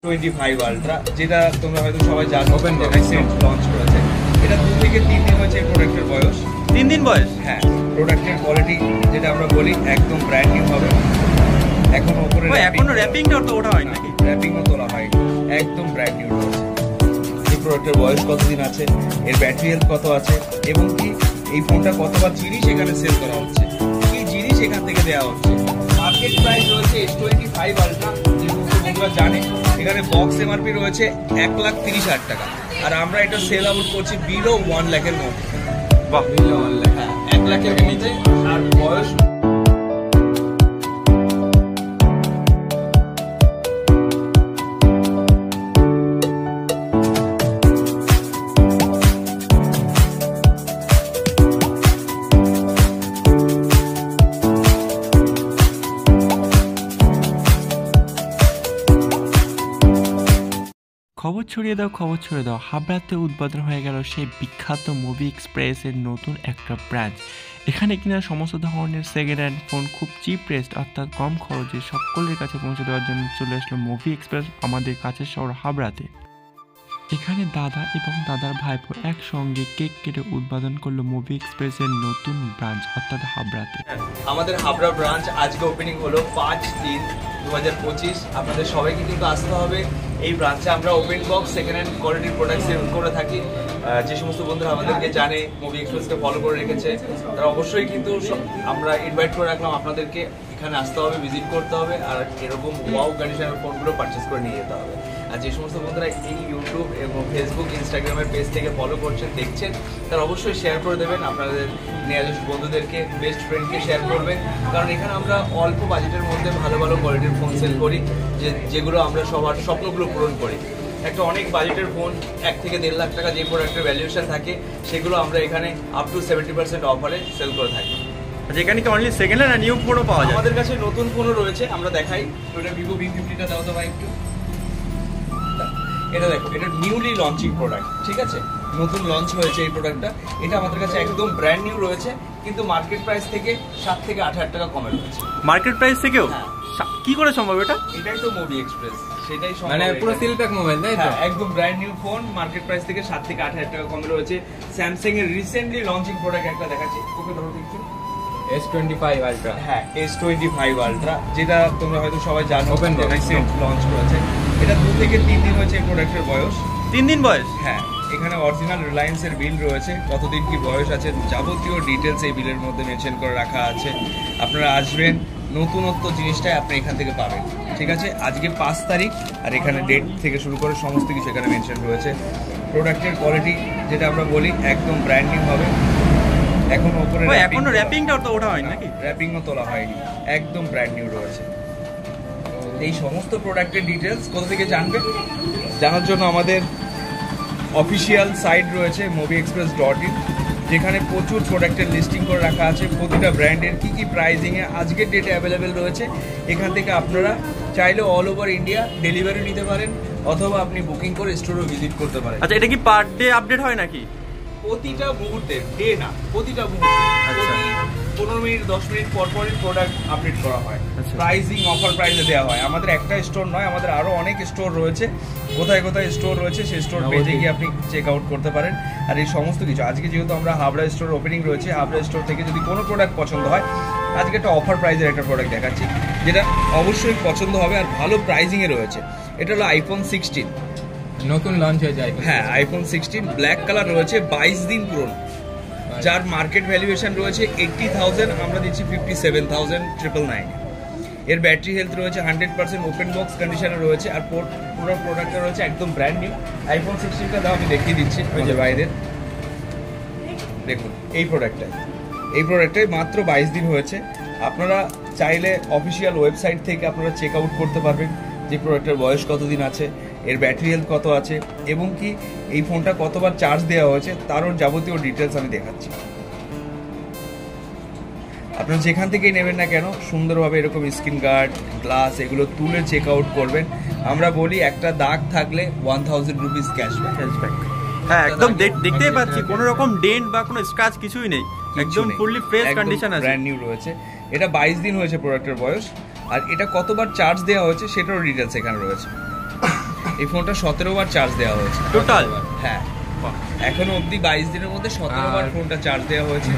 25 ultra, যেটা তোমরা হয়তো সবাই জানো, লঞ্চ করেছে। এটা 2 থেকে 3 দিন হয়েছে প্রোডাক্টের বয়স। 3 দিন বয়স? হ্যাঁ। প্রোডাক্টের কোয়ালিটি যেটা আমরা বলি একদম ব্র্যান্ড নিউ হবে। এখনো উপরে এখনো র্যাপিংটা তো ওঠা হয় নাকি? র্যাপিংও তোলা হয়নি, একদম ব্র্যান্ড নিউ রয়েছে। এই প্রোডাক্টের বয়স কতদিন আছে, এর ব্যাটারি হেলথ কত আছে, এবং কি এই ফোনটা কতবার জিনিস এখানে সেল করা হচ্ছে, কি জিনিস এখান থেকে দেওয়া হচ্ছে। মার্কেট প্রাইস রয়েছে S25 আলট্রা, যে বন্ধুরা জানে এখানে বক্স এমআরপি রয়েছে 1,30,000 টাকা, আর আমরা এটা সেল আউট করছি বিলো 1 লাখের মধ্যে। বাহ, বিলো 1 লাখ? হ্যাঁ, 1 লাখের মধ্যে। আর বয়স খবর ছড়িয়ে দাও, হাবড়াতে উদ্বোধন হয়ে গেল সেই বিখ্যাত মুভি এক্সপ্রেসের নতুন একটা ব্রাঞ্চ। এখানে কিনা সমস্ত ধরনের সেকেন্ড হ্যান্ড ফোন খুব চিপ রেস্ট অর্থাৎ কম খরচে সকলের কাছে পৌঁছে দেওয়ার জন্য চলে আসলো মুভি এক্সপ্রেস আমাদের কাছের শহর হাবড়াতে। এখানে দাদা এবং দাদার ভাইপো একসঙ্গে কেক কেটে উদ্বোধন করলো মুভি এক্সপ্রেসের নতুন ব্রাঞ্চ অর্থাৎ হাবড়াতে। আমাদের হাবড়া ব্রাঞ্চ আজকে ওপেনিং হলো 5/3/2025। আপনাদের সবাইকে কিন্তু আসতে হবে এই ব্রাঞ্চে। আমরা ওপেন বক্স সেকেন্ড হ্যান্ড কোয়ালিটির প্রোডাক্ট সেল করে থাকি। যে সমস্ত বন্ধুরা আমাদেরকে জানে, মুভি এক্সপ্রেসকে ফলো করে রেখেছে, তারা অবশ্যই কিন্তু আমরা ইনভাইট করে রাখলাম আপনাদেরকে এখানে আসতে হবে, ভিজিট করতে হবে, আর এরকম ওয়াও কন্ডিশনের ফোনগুলো পারচেস করে নিয়ে যেতে হবে। আর যে সমস্ত বন্ধুরা এই ইউটিউব এবং ফেসবুক ইনস্টাগ্রামের পেজ থেকে ফলো করছেন, দেখছেন, তারা অবশ্যই শেয়ার করে দেবেন আপনাদের নিয়ারেস্ট বন্ধুদেরকে, বেস্ট ফ্রেন্ডকে শেয়ার করবেন। কারণ এখানে আমরা অল্প বাজেটের মধ্যে ভালো ভালো কোয়ালিটির ফোন সেল করি, যেগুলো আমরা সবার স্বপ্নগুলো পূরণ করি। একটা অনেক বাজেটের ফোন 1 থেকে 1.5 লাখ টাকা যে প্রোডাক্টের ভ্যালুয়েশন থাকে, সেগুলো আমরা এখানে আপ টু 70% অফারে সেল করে থাকি। যেখানে কি অনলি সেকেন্ড হ্যান্ড আর নিউ ফোনও পাওয়া যায়? আমাদের কাছে নতুন ফোনও রয়েছে, আমরা দেখাই। ওটা ভিভো V50টা দাও তো ভাই একটু। এটা দেখো, এটা নিউলি লঞ্চিং প্রোডাক্ট, ঠিক আছে? নতুন লঞ্চ হয়েছে এই প্রোডাক্টটা। এটা আমাদের কাছে একদম ব্র্যান্ড নিউ রয়েছে, কিন্তু মার্কেট প্রাইস থেকে 7 থেকে 8,000 টাকা কমে রয়েছে। মার্কেট প্রাইস থেকেও? কি করে সম্ভব এটা? এটাই তো মুভি এক্সপ্রেস, সেটাই সম্ভব। মানে পুরো সিল প্যাক মোবাইল, তাই তো? একদম brand new phone, market price থেকে 7 থেকে 8,000 টাকা কমে রয়েছে। স্যামসাং এর রিসেন্টলি লঞ্চিং প্রোডাক্ট একটা দেখাচ্ছি, ওকে ধরো দেখছো, S25 আলট্রা। হ্যাঁ, S25 আলট্রা, যেটা তোমরা হয়তো সবাই জানো, রিসেন্ট লঞ্চ করেছে। এটা 2 থেকে 3 দিন হয়েছে এই প্রোডাক্টের বয়স। 3 দিন বয়স? হ্যাঁ। এখানে অরিজিনাল রিলায়েন্সের বিল রয়েছে, কতদিন কি বয়স আছে যাবতীয় ডিটেলস এই বিলের মধ্যে মেনশন করে রাখা আছে। আপনারা আসবেন, নতুনত্ব জিনিসটাই আপনি এখান থেকে পাবেন, ঠিক আছে? আজকে 5 তারিখ, আর এখানে ডেট থেকে শুরু করে সমস্ত কিছু এখানে মেনশন রয়েছে। প্রোডাক্টের কোয়ালিটি যেটা আমরা বলি একদম ব্র্যান্ড নিউ হবে। এখনো উপরে র্যাপিংটা তো ওঠা হয় নাকি? র্যাপিংও তোলা হয়নি, একদম ব্র্যান্ড নিউ রয়েছে। এই সমস্ত প্রোডাক্টের ডিটেলস কোথা থেকে জানবেন? জানার জন্য আমাদের অফিসিয়াল সাইট রয়েছে movieexpress.in, যেখানে প্রচুর প্রোডাক্টের লিস্টিং করে রাখা আছে, প্রতিটা ব্র্যান্ডের কী কী প্রাইজিংয়ে আজকের ডেটে অ্যাভেলেবেল রয়েছে। এখান থেকে আপনারা চাইলে অল ওভার ইন্ডিয়া ডেলিভারি নিতে পারেন, অথবা আপনি বুকিং করে স্টোরও ভিজিট করতে পারেন। আচ্ছা, এটা কি পার ডে আপডেট হয় নাকি? প্রতিটা মুহূর্তে, ডে না, প্রতিটা মুহূর্তে, 15 মিনিট 10 মিনিট পর পরই প্রোডাক্ট আপডেট করা হয়। প্রাইজিং অফার প্রাইসে দেওয়া হয়। আমাদের একটা স্টোর নয়, আমাদের আরও অনেক স্টোর রয়েছে। কোথায় কোথায় স্টোর রয়েছে সেই স্টোর পেজে গিয়ে আপনি চেক আউট করতে পারেন। আর এই সমস্ত কিছু আজকে যেহেতু আমরা হাবড়া স্টোর ওপেনিং রয়েছে, হাবড়া স্টোর থেকে যদি কোনো প্রোডাক্ট পছন্দ হয়, আজকে একটা অফার প্রাইজের একটা প্রোডাক্ট দেখাচ্ছি, যেটা অবশ্যই পছন্দ হবে আর ভালো প্রাইজিংয়ে রয়েছে। এটা হলো iPhone 16, নতুন লঞ্চ হয়েছে। হ্যাঁ, iPhone 16 ব্ল্যাক কালার রয়েছে, 22 দিন পুরনো, যার মার্কেট ভ্যালুয়েশন রয়েছে 80,000, আমরা দিচ্ছি 57,999। এর ব্যাটারি হেলথ রয়েছে 100%, ওপেন বক্স কন্ডিশনে রয়েছে, আর পুরো প্রোডাক্টটা রয়েছে একদম ব্র্যান্ড নিউ। iPhone 16টা দাও, আমি দেখিয়ে দিচ্ছি। ওই যে বাইরের দেখুন, এই প্রোডাক্টটাই মাত্র 22 দিন হয়েছে। আপনারা চাইলে অফিসিয়াল ওয়েবসাইট থেকে আপনারা চেক আউট করতে পারবেন যে প্রোডাক্টের বয়স কতদিন আছে, এর ব্যাটারি হেলথ কত আছে, এবং কি এই ফোনটা কতবার চার্জ দেওয়া হয়েছে, তারও যাবতীয় ডিটেলস আমি দেখাচ্ছি। আপনারা যেখান থেকেই নেবেন না কেন, সুন্দরভাবে এরকম স্ক্রিন গার্ড, গ্লাস এগুলো তুলে চেক আউট করবেন। আমরা বলি একটা দাগ থাকলে 1000 রুপিস ক্যাশব্যাক। হ্যাঁ, একদম দেখতেই পাচ্ছি কোনো রকম ডেন্ট বা কোনো স্ক্র্যাচ কিছুই নেই, একদম ফুললি ফ্রেশ কন্ডিশন আছে, ব্র্যান্ড নিউ রয়েছে। এটা 22 দিন হয়েছে প্রোডাক্টের বয়স, আর এটা কতবার চার্জ দেওয়া হয়েছে সেটারও ডিটেলস এখানে রয়েছে। এই ফোনটা 17 বার চার্জ দেওয়া হয়েছে টোটাল? হ্যাঁ, এখনো অবধি 22 দিনের মধ্যে 17 বার ফোনটা চার্জ দেওয়া হয়েছে।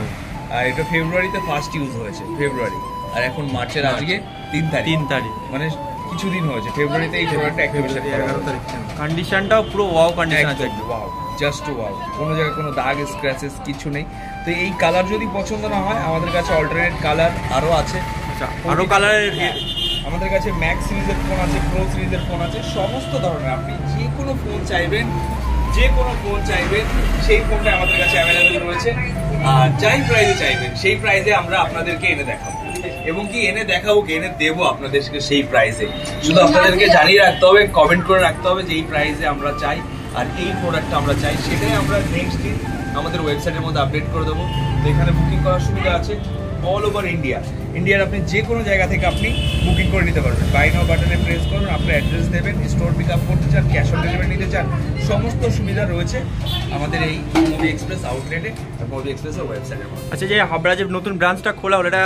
আর এটা ফেব্রুয়ারিতে ফার্স্ট ইউজ হয়েছে, ফেব্রুয়ারি। আর এখন মার্চের আজকে 3 তারিখ, মানে কিছুদিন হয়েছে ফেব্রুয়ারিতে এই প্রোডাক্টটা অ্যাক্টিভেশন 11 তারিখ। কন্ডিশনটাও পুরো ওয়াও কন্ডিশন আছে, ওয়াও, জাস্ট ওয়াও, কোনো জায়গায় কোনো দাগ স্ক্র্যাচেস কিছু নেই। তো এই কালার যদি পছন্দ না হয়, আমাদের কাছে অল্টারনেট কালার আরও আছে। আচ্ছা, আরও কালারের আমাদের কাছে ম্যাক্স সিরিজের ফোন আছে, প্রো সিরিজের ফোন আছে, সমস্ত ধরনের আপনি যে কোনো ফোন চাইবেন সেই ফোনটা আমাদের কাছে অ্যাভেলেবেল রয়েছে। আর যাই প্রাইসে চাইবেন সেই প্রাইসে আমরা আপনাদেরকে এনে দেখাবো, এবং কি এনে দেবো আপনাদেরকে সেই প্রাইসে। শুধু আপনাদেরকে জানিয়ে রাখতে হবে, কমেন্ট করে রাখতে হবে যে এই প্রাইসে আমরা চাই আর এই প্রোডাক্টটা আমরা চাই, সেটাই আমরা নেক্সট দিন আমাদের ওয়েবসাইটের মধ্যে আপডেট করে দেবো। তো এখানে বুকিং করার সুবিধা আছে অল ওভার ইন্ডিয়ার আপনি যে কোনো জায়গা থেকে আপনি বুকিং করে নিতে পারবেন। বাই নাও বাটনে প্রেস করুন, আপনার অ্যাড্রেস দেবেন, স্টোর পিক আপ করতে চান, ক্যাশ অন ডেলিভারি নিতে চান, সমস্ত সুবিধা রয়েছে আমাদের এই মুভি এক্সপ্রেস আউটলেটে আর মুভি এক্সপ্রেসের ওয়েবসাইটের মধ্যে। আচ্ছা, যে হাবড়াজের নতুন ব্রাঞ্চটা খোলা হলো, এটা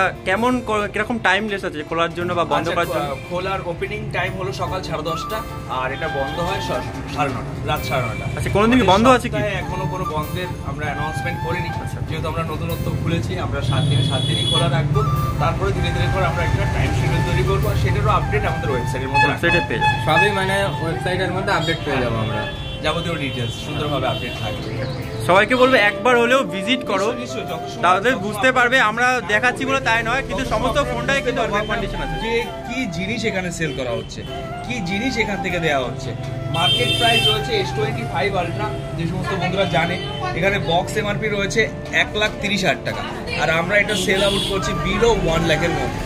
কিরকম টাইম লেস আছে খোলার জন্য বা বন্ধ করার জন্য? খোলার ওপেনিং টাইম হলো সকাল 10:30, আর এটা বন্ধ হয় 9:30, রাত 9:30। আচ্ছা, কোনোদিন কি বন্ধ আছে কি? এখনো কোনো বন্ধের আমরা অ্যানাউন্সমেন্ট করিনি, যেহেতু আমরা নতুনত্ব খুলেছি। আমরা 7 দিনই খোলা রাখবো, তারপরে ধীরে ধীরে করে আমরা একটা টাইম শিডিউল তৈরি করবো, আর সেটারও আপডেট আমাদের ওয়েবসাইটের মধ্যে পেয়ে যাবো। সবই মানে ওয়েবসাইটের মধ্যে আপডেট পেয়ে যাবো আমরা, যাবতীয় ডিটেলস সুন্দরভাবে আপডেট থাকবে। সবাইকে বলবো একবার হলেও ভিজিট করো, তাহলে বুঝতে পারবে। আমরা দেখাচ্ছি বলে তাই নয়, কিন্তু সমস্ত ফোনটাই কিন্তু ওয়ার্ক কন্ডিশন আছে। যে কি জিনিস এখানে সেল করা হচ্ছে, কি জিনিস এখান থেকে দেওয়া হচ্ছে। মার্কেট প্রাইস রয়েছে S25 আলট্রা, যে সমস্ত বন্ধুরা জানে, এখানে বক্স এমআরপি রয়েছে 1,30,000 টাকা, আর আমরা এটা সেল আউট করছি বিলো 1 লাখের মধ্যে।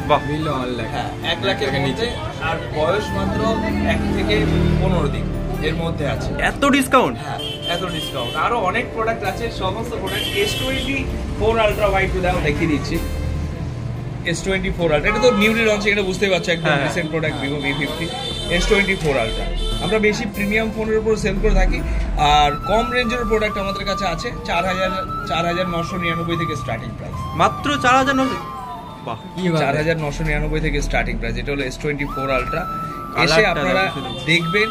বাহ, বিল অনলাইন, হ্যাঁ 1 লাখের নিচে, আর বয়স মাত্র 1 থেকে 15 দিন এর মধ্যে আছে। এত ডিসকাউন্ট? হ্যাঁ, এত ডিসকাউন্ট। আরো অনেক প্রোডাক্ট আছে, সমস্ত প্রোডাক্ট। S24 আলট্রা ওয়াইড দাও দেখিয়ে দিচ্ছি। S24 আলট্রা এটা তো নিউলি লঞ্চ, এটা বুঝতে পারছো, একদম recent product Vivo V50 S24 ultra. আমরা বেশি প্রিমিয়াম ফোনের উপর সেল করে থাকি, আর কম রেঞ্জের প্রোডাক্ট আমাদের কাছে আছে 4,999 থেকে স্টার্টিং প্রাইস। মাত্র 4,900? বাহ, 4,999 থেকে স্টার্টিং প্রাইস। এটা হলো S24 আলট্রা। এসে আপনারা দেখবেন,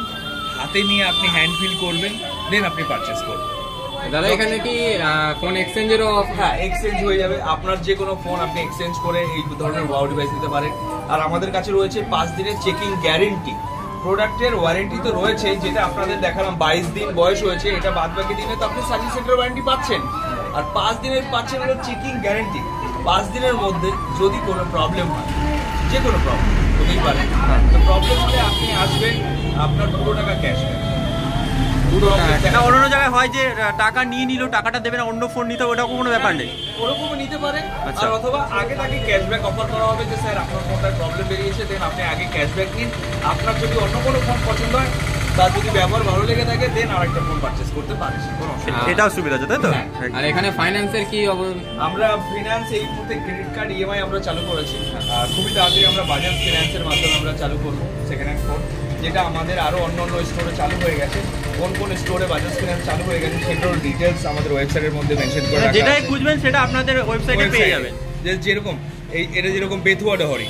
হাতে নিয়ে আপনি হ্যান্ড ফিল করবেন, দেন আপনি পারচেস করবেন। দাদা এখানে কি ফোন এক্সচেঞ্জেরও? হ্যাঁ, এক্সচেঞ্জ হয়ে যাবে। আপনার যে কোনো ফোন আপনি এক্সচেঞ্জ করে এই ধরনের ওয়াও ডিভাইস নিতে পারেন। আর আমাদের কাছে রয়েছে 5 দিনের চেকিং গ্যারেন্টি। প্রোডাক্টের ওয়ারেন্টি তো রয়েছে, যেটা আপনাদের দেখালাম 22 দিন বয়স হয়েছে, এটা বাদ বাকি দিনে তো আপনি সার্ভিস সেন্টার ওয়ারেন্টি পাচ্ছেন, আর 5 দিনের পাচ্ছেন হলো চেকিং গ্যারেন্টি। 5 দিনের মধ্যে যদি কোনো প্রবলেম হয়, যে কোনো প্রবলেম হতেই পারে, তো প্রবলেম হলে আপনি আসবেন, আপনার পুরো টাকা ক্যাশ ব্যাক। অন্য জায়গায় হয় যে টাকা নিয়ে নিল, টাকাটা দেবে না, অন্য ফোন নিতে হবে, ওটা কোনো ব্যাপার নেই, ওরকমও নিতে পারে। আচ্ছা। আর অথবা আগে তাকে ক্যাশব্যাক অফার করা হবে যে স্যার আপনার ফোনটার প্রবলেম বেরিয়েছে, দেন আপনি আগে ক্যাশব্যাক নিন। আপনার যদি অন্য কোনো ফোন পছন্দ হয়, তার যদি ব্যবহার ভালো লেগে থাকে, দেন আরেকটা ফোন পারচেস করতে পারে, কোনো অসুবিধা নেই। এটাও সুবিধা আছে, তাই তো? আর এখানে ফাইন্যান্সের কি আমরা ফিনান্স এই মুহূর্তে ক্রেডিট কার্ড ইএমআই আমরা চালু করেছি। খুবই তাড়াতাড়ি আমরা বাজাজ ফিনান্সের মাধ্যমে আমরা চালু করবো সেকেন্ড হ্যান্ড ফোন, যেটা আমাদের আরো অন্য স্টোরে চালু হয়ে গেছে। কোন কোন স্টোরে বাজাজ ফিনান্স চালু হয়ে গেছে সেটার ডিটেলস আমাদের ওয়েবসাইটের মধ্যে মেনশন করে রাখা আছে। যেটাই খুঁজবেন সেটা আপনাদের ওয়েবসাইটে পেয়ে যাবেন। যেরকম এটা যেরকম বেথুয়া ডহরি,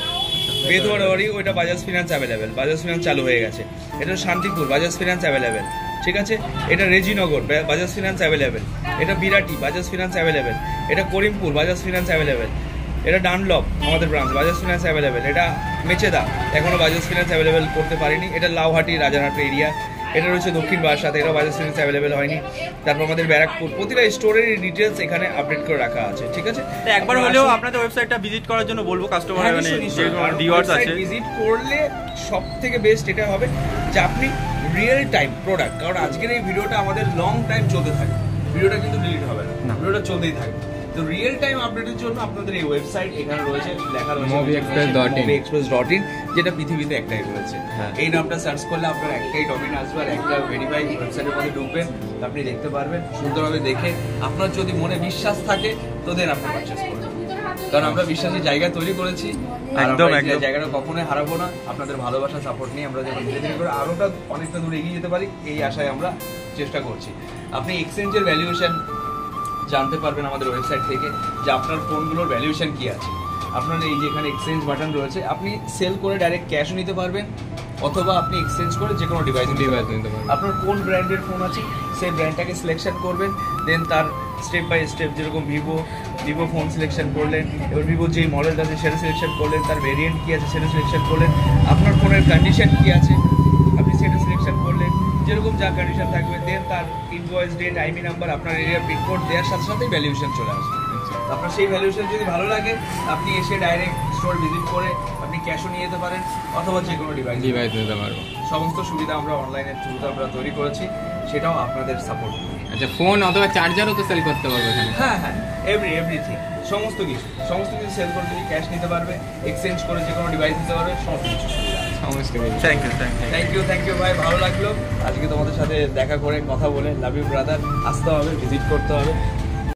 ওইটা Bajaj finance available, Bajaj finance চালু হয়ে গেছে। এটা শান্তিপুর, বাজাজ ফিনান্স অ্যাভেলেবেল, ঠিক আছে। এটা রেজিনগর, বাজাজ ফিনান্স অ্যাভেলেবেল। এটা বিরাটি, বাজাজ ফিনান্স অ্যাভেলেবেল। এটা করিমপুর, বাজাজ ফিনান্স অ্যাভেলেবেল। এটা ডানলপ আমাদের ব্রাঞ্চ, বাজাজ ফিনান্স অ্যাভেলেবেল। এটা মেচেদা, এখনো বাজাজ ফিনান্স অ্যাভেলেবেল করতে পারিনি। এটা লাউহাটি, রাজারহাট এরিয়া। এটা রয়েছে দক্ষিণ বারাসাত, এটা বাজাজ ফিনান্স অ্যাভেলেবেল হয়নি। তারপর আমাদের ব্যারাকপুর, প্রতিটা স্টোরের ডিটেলস এখানে আপডেট করে রাখা আছে, ঠিক আছে। একবার হলেও আপনাদের ওয়েবসাইটটা ভিজিট করার জন্য বলবো কাস্টমার, মানে যে ভিউয়ার্স আছে, ভিজিট করলে সব থেকে বেস্ট এটা হবে যে আপনি রিয়েল টাইম প্রোডাক্ট, কারণ আজকের এই ভিডিওটা আমাদের লং টাইম চলতে থাকে, ভিডিওটা কিন্তু ডিলিট হবে না, ভিডিওটা চলতেই থাকবে। তো রিয়েল টাইম আপডেটের জন্য আপনাদের এই ওয়েবসাইট এখানে রয়েছে, লেখা রয়েছে movieexpress.in, যেটা পৃথিবীতে একটাই রয়েছে। এই নামটা সার্চ করলে আপনার একটাই ডোমেইন আসবে, আর একটা ভেরিফাই ওয়েবসাইটের মধ্যে ঢুকবেন, আপনি দেখতে পারবেন। সুন্দরভাবে দেখে আপনার যদি মনে বিশ্বাস থাকে তো দেন আপনি পারচেজ করবেন, কারণ আমরা বিশ্বাসের জায়গা তৈরি করেছি, আর আমরা এই জায়গাটা কখনোই হারাবো না। আপনাদের ভালোবাসা সাপোর্ট নিয়ে আমরা যেন ধীরে ধীরে করে আরোটা অনেকটা দূর এগিয়ে যেতে পারি, এই আশায় আমরা চেষ্টা করছি। আপনি এক্সচেঞ্জের ভ্যালুয়েশন জানতে পারবেন আমাদের ওয়েবসাইট থেকে, যে আপনার ফোনগুলোর ভ্যালুয়েশন কি আছে। আপনার এই যে এখানে এক্সচেঞ্জ বাটন রয়েছে, আপনি সেল করে ডাইরেক্ট ক্যাশও নিতে পারবেন, অথবা আপনি এক্সচেঞ্জ করে যে কোনো ডিভাইস নিতে পারবেন। আপনার কোন ব্র্যান্ডের ফোন আছে সেই ব্র্যান্ডটাকে সিলেকশন করবেন, দেন তার স্টেপ বাই স্টেপ যেরকম ভিভো ফোন সিলেকশন করলেন, এবার ভিভো যেই মডেলটা আছে সেটা সিলেকশন করলেন, তার ভেরিয়েন্ট কী আছে সেটা সিলেকশন করলেন, আপনার ফোনের কন্ডিশন কী আছে আপনি সেটা সিলেকশন করলেন, যেরকম যা কন্ডিশন থাকবে, দেন তার ইনভয়েস ডেট, আইমি নাম্বার, আপনার এরিয়া পিনকোড দেওয়ার সাথে সাথেই ভ্যালুয়েশন চলে আসবে। আপনার সেই ভ্যালুয়েশন যদি ভালো লাগে আপনি এসে ডাইরেক্ট স্টোর ভিজিট করে আপনি ক্যাশও নিয়ে যেতে পারেন অথবা যে কোনো ডিভাইস নিতে পারবো। সমস্ত সুবিধা আমরা অনলাইনের থ্রুতে আমরা তৈরি করেছি, সেটাও আপনাদের সাপোর্ট। আচ্ছা, ফোন অথবা চার্জারও তো সেল করতে পারবো এখানে? হ্যাঁ, এভরিথিং, সমস্ত কিছু সেল করে যদি ক্যাশ নিতে পারবে, এক্সচেঞ্জ করে যে কোনো ডিভাইস নিতে পারবে, সমস্ত কিছু সুবিধা আছে। সমস্ত থ্যাংক ইউ ভাই, ভালো লাগলো আজকে তোমাদের সাথে দেখা করে কথা বলে। লাভ ইউ ব্রাদার, আসতে হবে, ভিজিট করতে হবে।